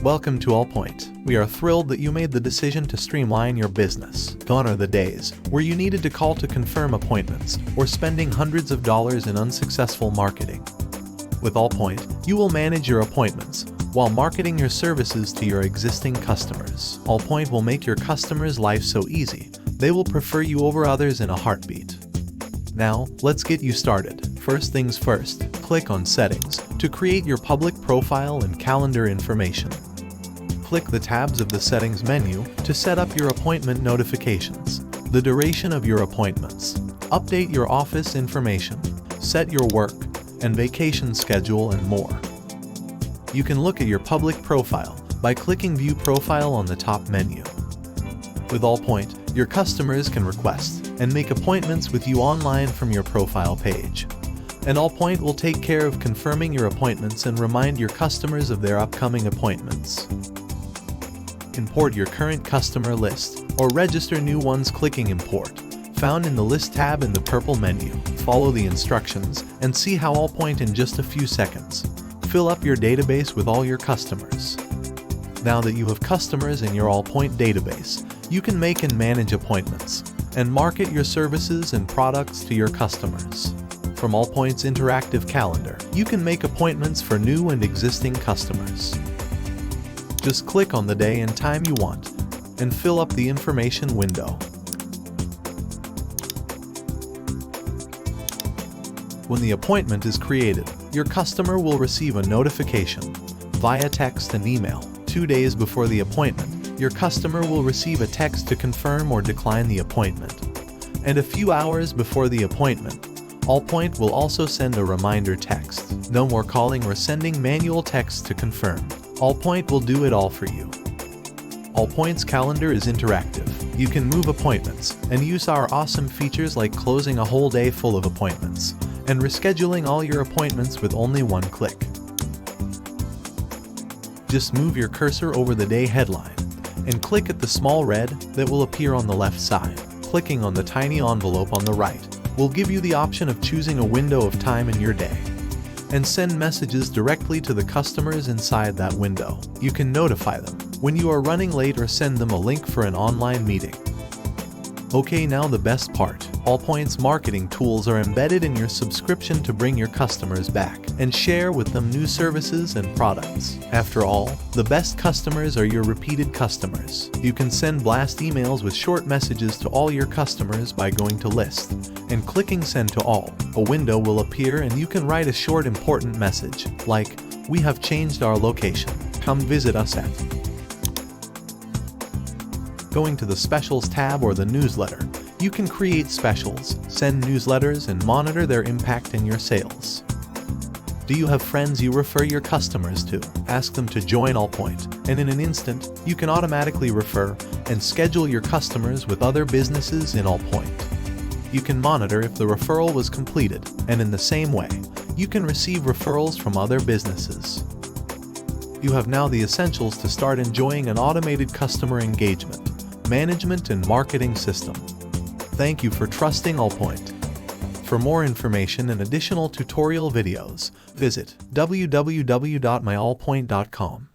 Welcome to Allpoint. We are thrilled that you made the decision to streamline your business. Gone are the days where you needed to call to confirm appointments or spending hundreds of dollars in unsuccessful marketing. With Allpoint, you will manage your appointments while marketing your services to your existing customers. Allpoint will make your customers' life so easy, they will prefer you over others in a heartbeat. Now, let's get you started. First things first, click on Settings to create your public profile and calendar information. Click the tabs of the Settings menu to set up your appointment notifications, the duration of your appointments, update your office information, set your work and vacation schedule, and more. You can look at your public profile by clicking View Profile on the top menu. With Allpoint, your customers can request and make appointments with you online from your profile page. And Allpoint will take care of confirming your appointments and remind your customers of their upcoming appointments. Import your current customer list or register new ones clicking Import, found in the List tab in the purple menu. Follow the instructions and see how Allpoint in just a few seconds. Fill up your database with all your customers. Now that you have customers in your Allpoint database, you can make and manage appointments and market your services and products to your customers. From Allpoint's interactive calendar, you can make appointments for new and existing customers. Just click on the day and time you want and fill up the information window. When the appointment is created, your customer will receive a notification via text and email. 2 days before the appointment, your customer will receive a text to confirm or decline the appointment. And a few hours before the appointment, Allpoint will also send a reminder text. No more calling or sending manual text to confirm. Allpoint will do it all for you. Allpoint's calendar is interactive. You can move appointments and use our awesome features like closing a whole day full of appointments and rescheduling all your appointments with only one click. Just move your cursor over the day headline and click at the small red that will appear on the left side. Clicking on the tiny envelope on the right will give you the option of choosing a window of time in your day and send messages directly to the customers inside that window. You can notify them when you are running late or send them a link for an online meeting. Okay, now the best part. Allpoint's marketing tools are embedded in your subscription to bring your customers back and share with them new services and products. After all, the best customers are your repeated customers. You can send blast emails with short messages to all your customers by going to List and clicking Send to All. A window will appear and you can write a short important message like, "We have changed our location. Come visit us at." Going to the Specials tab or the Newsletter, you can create specials, send newsletters, and monitor their impact in your sales. Do you have friends you refer your customers to? Ask them to join Allpoint, and in an instant, you can automatically refer and schedule your customers with other businesses in Allpoint. You can monitor if the referral was completed, and in the same way, you can receive referrals from other businesses. You have now the essentials to start enjoying an automated customer engagement, management, and marketing system. Thank you for trusting Allpoint. For more information and additional tutorial videos, visit www.myallpoint.com.